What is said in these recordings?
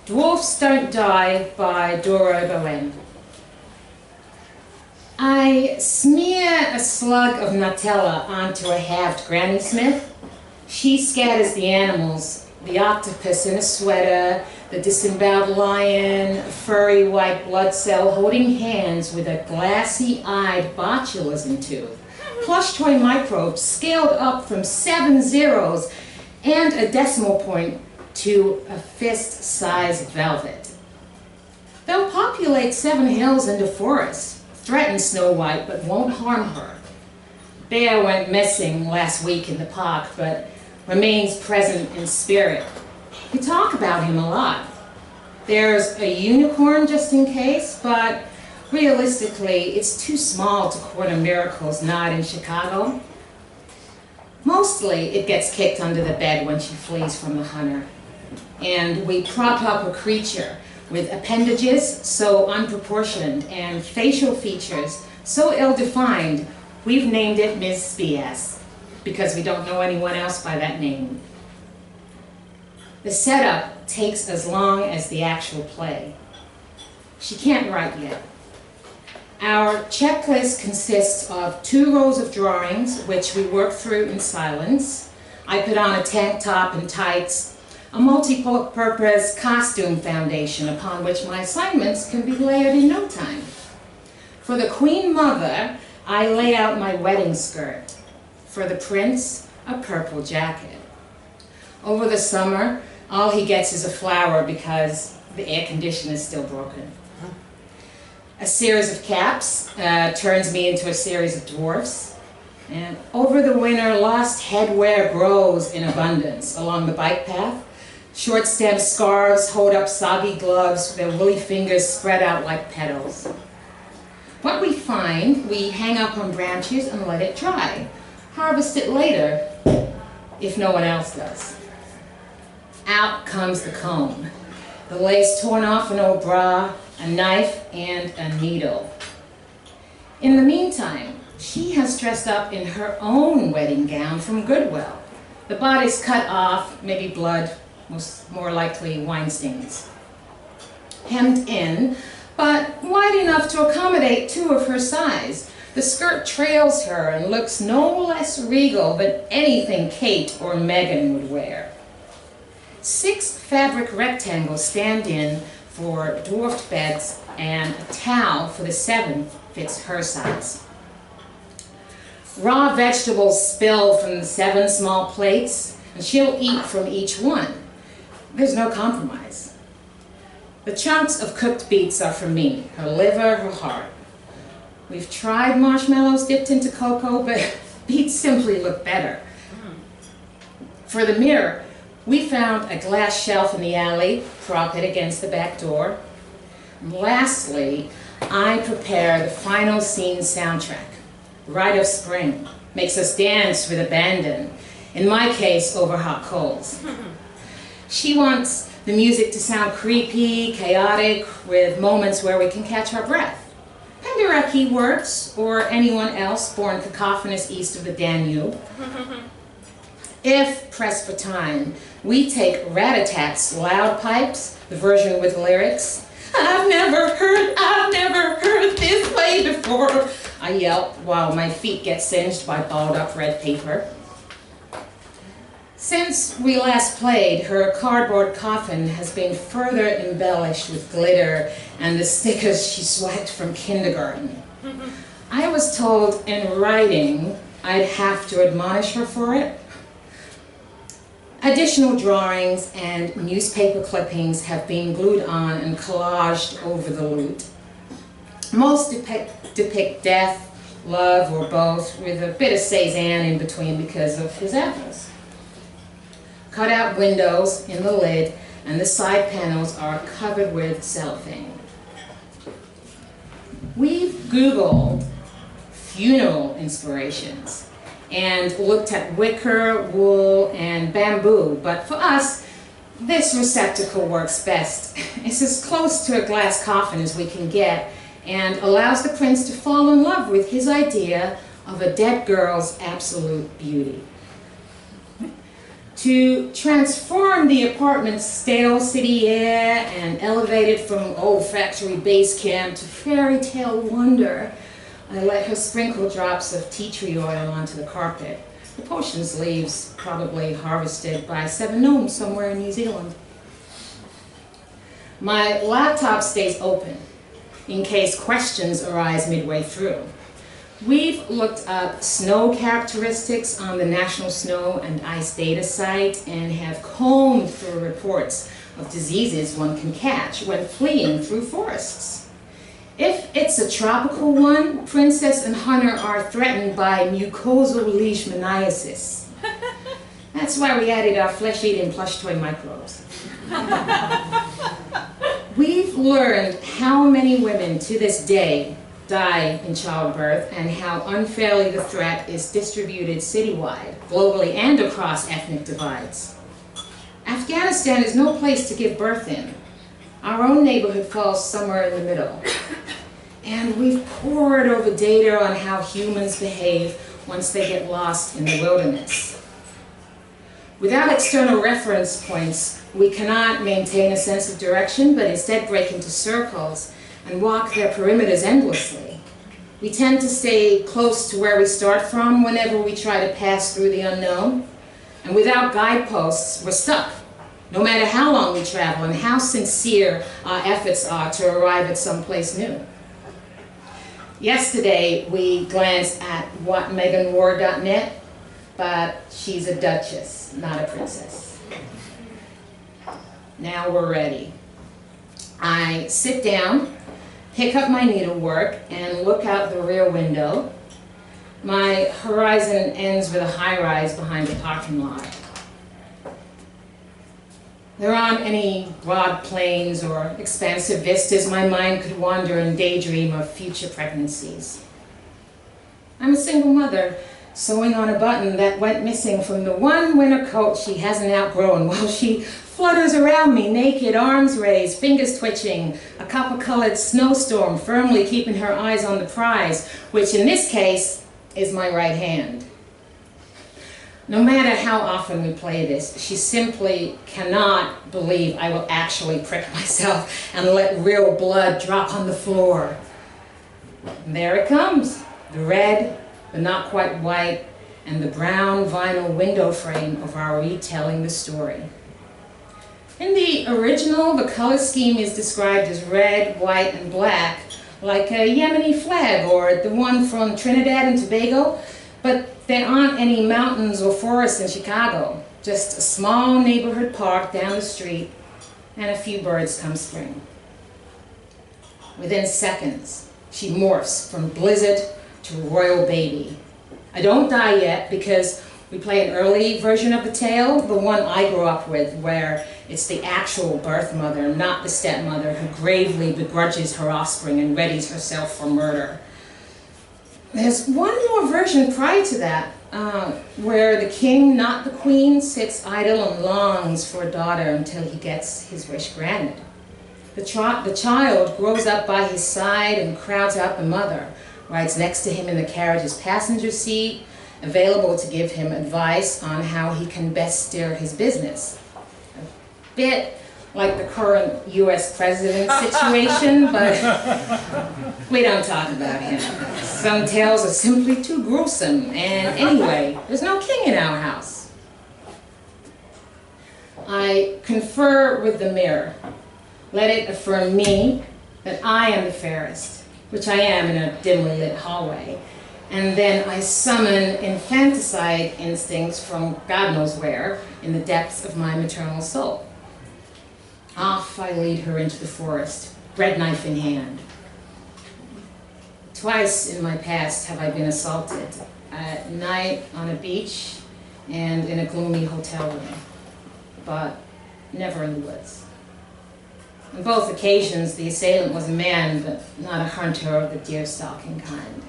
Dwarfs Don't Die by Doro Boehme. I smear a slug of Nutella onto a halved Granny Smith. She scatters the animals, the octopus in a sweater, the disemboweled lion, a furry white blood cell holding hands with a glassy-eyed botulism tube, plush toy microbes scaled up from 7 zeros and a decimal point to a fist-sized velvet. They'll populate 7 hills and a forest, threaten Snow White but won't harm her. Bear went missing last week in the park but remains present in spirit. We talk about him a lot. There's a unicorn just in case, but realistically it's too small to corner Miracle's knot in Chicago. Mostly it gets kicked under the bed when she flees from the hunter. And we prop up a creature with appendages so unproportioned and facial features so ill-defined, we've named it Ms. BS, because we don't know anyone else by that name. The setup takes as long as the actual play. She can't write yet. Our checklist consists of 2 rows of drawings, which we work through in silence. I put on a tank top and tights, a multi-purpose costume foundation upon which my assignments can be layered in no time. For the Queen Mother, I lay out my wedding skirt. For the Prince, a purple jacket. Over the summer, all he gets is a flower because the air conditioner is still broken. A series of caps turns me into a series of dwarfs. And over the winter, lost headwear grows in abundance along the bike path. Short-stemmed scarves hold up soggy gloves, their woolly fingers spread out like petals. What we find, we hang up on branches and let it dry. Harvest it later, if no one else does. Out comes the comb. The lace torn off an old bra, a knife, and a needle. In the meantime, she has dressed up in her own wedding gown from Goodwill. The bodice cut off, maybe blood, more likely wine stains. Hemmed in, but wide enough to accommodate 2 of her size. The skirt trails her and looks no less regal than anything Kate or Meghan would wear. 6 fabric rectangles stand in for dwarfed beds, and a towel for the 7th fits her size. Raw vegetables spill from the 7 small plates, and she'll eat from each one. There's no compromise. The chunks of cooked beets are for me, her liver, her heart. We've tried marshmallows dipped into cocoa, but beets simply look better. For the mirror, we found a glass shelf in the alley, prop it against the back door. And lastly, I prepare the final scene soundtrack. Rite of Spring makes us dance with abandon, in my case, over hot coals. She wants the music to sound creepy, chaotic, with moments where we can catch our breath. Penderecki works, or anyone else born cacophonous east of the Danube. If pressed for time, we take Rat-a-Tat's loud pipes, the version with lyrics. I've never heard this way before, I yelp while my feet get singed by balled up red paper. Since we last played, her cardboard coffin has been further embellished with glitter and the stickers she swiped from kindergarten. I was told in writing I'd have to admonish her for it. Additional drawings and newspaper clippings have been glued on and collaged over the loot. Most depict death, love, or both, with a bit of Cézanne in between because of his apples. Cut-out windows in the lid and the side panels are covered with cellophane. We've Googled funeral inspirations and looked at wicker, wool, and bamboo, but for us, this receptacle works best. It's as close to a glass coffin as we can get and allows the prince to fall in love with his idea of a dead girl's absolute beauty. to transform the apartment's stale city air and elevate it from old factory base camp to fairy tale wonder, I let her sprinkle drops of tea tree oil onto the carpet. The potions leaves, probably harvested by 7 gnomes somewhere in New Zealand. My laptop stays open in case questions arise midway through. We've looked up snow characteristics on the National Snow and Ice Data site and have combed through reports of diseases one can catch when fleeing through forests. If it's a tropical one, Princess and Hunter are threatened by mucosal leishmaniasis. That's why we added our flesh-eating plush toy microbes. We've learned how many women to this day die in childbirth and how unfairly the threat is distributed citywide, globally, and across ethnic divides. Afghanistan is no place to give birth in. Our own neighborhood falls somewhere in the middle. And we've pored over data on how humans behave once they get lost in the wilderness. Without external reference points, we cannot maintain a sense of direction, but instead break into circles and walk their perimeters endlessly. We tend to stay close to where we start from whenever we try to pass through the unknown. And without guideposts, we're stuck, no matter how long we travel and how sincere our efforts are to arrive at someplace new. Yesterday, we glanced at whatmeganwore.net, but she's a duchess, not a princess. Now we're ready. I sit down, pick up my needlework, and look out the rear window. My horizon ends with a high-rise behind the parking lot. There aren't any broad plains or expansive vistas my mind could wander and daydream of future pregnancies. I'm a single mother, sewing on a button that went missing from the one winter coat she hasn't outgrown while she flutters around me, naked, arms raised, fingers twitching, a copper-colored snowstorm firmly keeping her eyes on the prize, which in this case is my right hand. No matter how often we play this, she simply cannot believe I will actually prick myself and let real blood drop on the floor. And there it comes, the red, the not quite white, and the brown vinyl window frame of our retelling the story. In the original, the color scheme is described as red, white, and black, like a Yemeni flag or the one from Trinidad and Tobago, but there aren't any mountains or forests in Chicago, just a small neighborhood park down the street and a few birds come spring. Within seconds, she morphs from blizzard to royal baby. I don't die yet because we play an early version of the tale, the one I grew up with, where it's the actual birth mother, not the stepmother, who gravely begrudges her offspring and readies herself for murder. There's one more version prior to that, where the king, not the queen, sits idle and longs for a daughter until he gets his wish granted. The child grows up by his side and crowds out the mother, rides next to him in the carriage's passenger seat, available to give him advice on how he can best steer his business. A bit like the current US president situation, but we don't talk about him. Some tales are simply too gruesome, and anyway, there's no king in our house. I confer with the mirror. Let it affirm me that I am the fairest, which I am in a dimly lit hallway, and then I summon infanticide instincts from God knows where in the depths of my maternal soul. Off I lead her into the forest, bread knife in hand. Twice in my past have I been assaulted, at night on a beach and in a gloomy hotel room, but never in the woods. On both occasions, the assailant was a man, but not a hunter of the deer-stalking kind.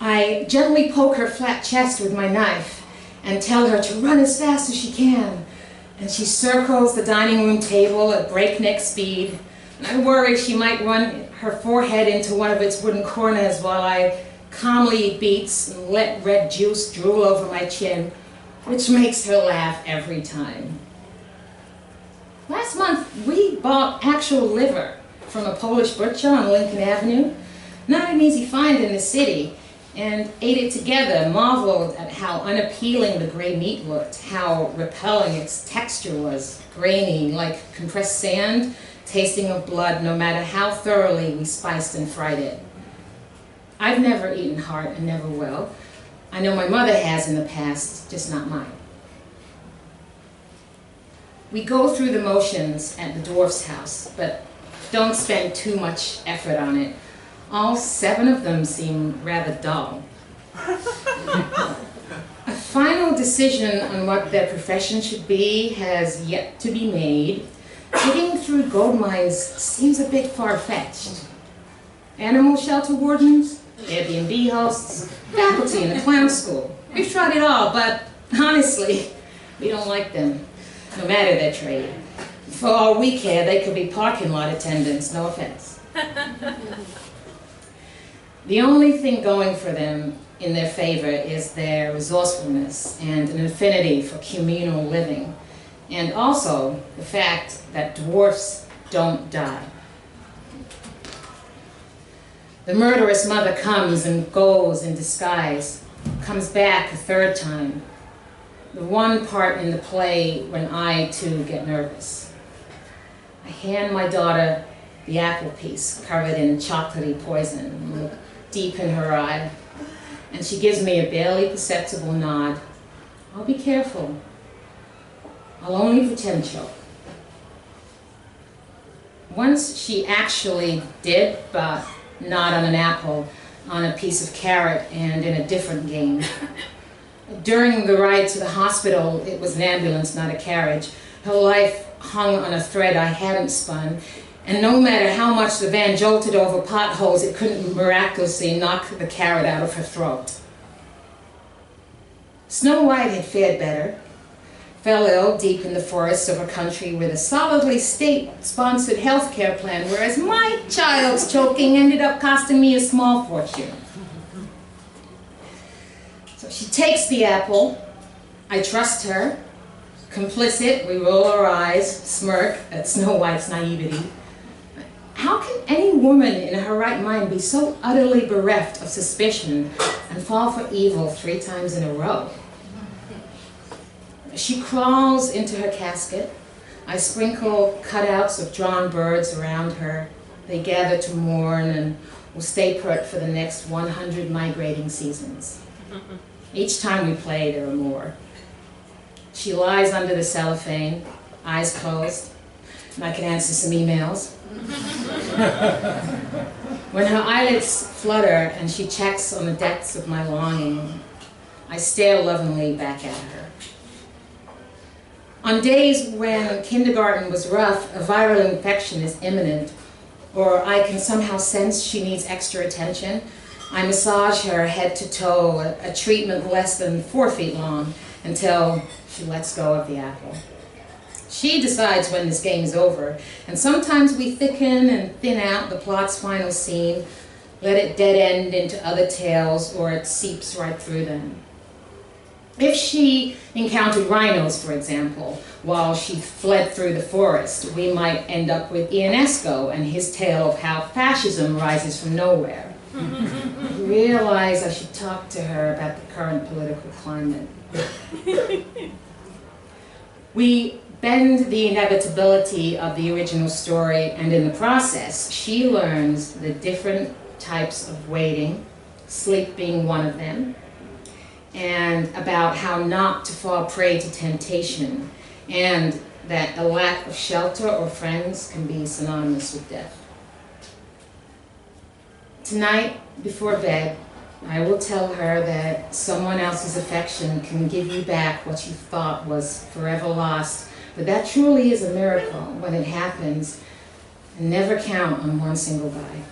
I gently poke her flat chest with my knife and tell her to run as fast as she can, and she circles the dining room table at breakneck speed, and I worry she might run her forehead into one of its wooden corners while I calmly eat beets and let red juice drool over my chin, which makes her laugh every time. Last month, we bought actual liver from a Polish butcher on Lincoln Avenue. Not an easy find in the city, and ate it together, marveled at how unappealing the gray meat looked, how repelling its texture was, grainy, like compressed sand, tasting of blood, no matter how thoroughly we spiced and fried it. I've never eaten heart and never will. I know my mother has in the past, just not mine. We go through the motions at the Dwarfs' house, but don't spend too much effort on it. All 7 of them seem rather dull. A final decision on what their profession should be has yet to be made. Digging through gold mines seems a bit far-fetched. Animal shelter wardens, Airbnb hosts, faculty in a clown school. We've tried it all, but honestly, we don't like them, no matter their trade. For all we care, they could be parking lot attendants, no offense. The only thing going for them in their favor is their resourcefulness and an affinity for communal living, and also the fact that dwarfs don't die. The murderous mother comes and goes in disguise, comes back a 3rd time, the one part in the play when I, too, get nervous. I hand my daughter the apple piece covered in chocolatey poison and look deep in her eye, and she gives me a barely perceptible nod. I'll be careful. I'll only pretend so. Once she actually did, but not on an apple, on a piece of carrot and in a different game. During the ride to the hospital, it was an ambulance, not a carriage. Her life hung on a thread I hadn't spun, and no matter how much the van jolted over potholes, it couldn't miraculously knock the carrot out of her throat. Snow White had fared better. Fell ill deep in the forests of a country with a solidly state-sponsored health care plan, whereas my child's choking ended up costing me a small fortune. So she takes the apple. I trust her. Complicit, we roll our eyes, smirk at Snow White's naivety. How can any woman in her right mind be so utterly bereft of suspicion and fall for evil 3 times in a row? She crawls into her casket. I sprinkle cutouts of drawn birds around her. They gather to mourn and will stay put for the next 100 migrating seasons. Each time we play, there are more. She lies under the cellophane, eyes closed, and I can answer some emails. When her eyelids flutter and she checks on the depths of my longing, I stare lovingly back at her. On days when kindergarten was rough, a viral infection is imminent, or I can somehow sense she needs extra attention, I massage her head to toe, a treatment less than 4 feet long, until she lets go of the apple. She decides when this game is over, and sometimes we thicken and thin out the plot's final scene, let it dead end into other tales, or it seeps right through them. If she encountered rhinos, for example, while she fled through the forest, we might end up with Ionesco and his tale of how fascism rises from nowhere. I realize I should talk to her about the current political climate. We bend the inevitability of the original story, and in the process, she learns the different types of waiting, sleep being one of them, and about how not to fall prey to temptation, and that a lack of shelter or friends can be synonymous with death. Tonight, before bed, I will tell her that someone else's affection can give you back what you thought was forever lost, but that truly is a miracle when it happens, and never count on one single bite.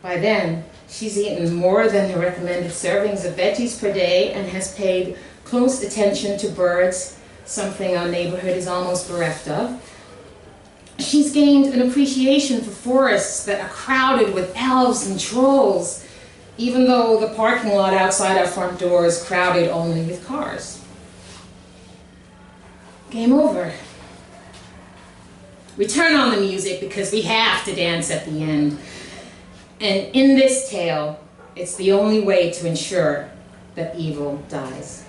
By then, she's eaten more than the recommended servings of veggies per day and has paid close attention to birds, something our neighborhood is almost bereft of. She's gained an appreciation for forests that are crowded with elves and trolls, even though the parking lot outside our front door is crowded only with cars. Game over. We turn on the music because we have to dance at the end. And in this tale, it's the only way to ensure that evil dies.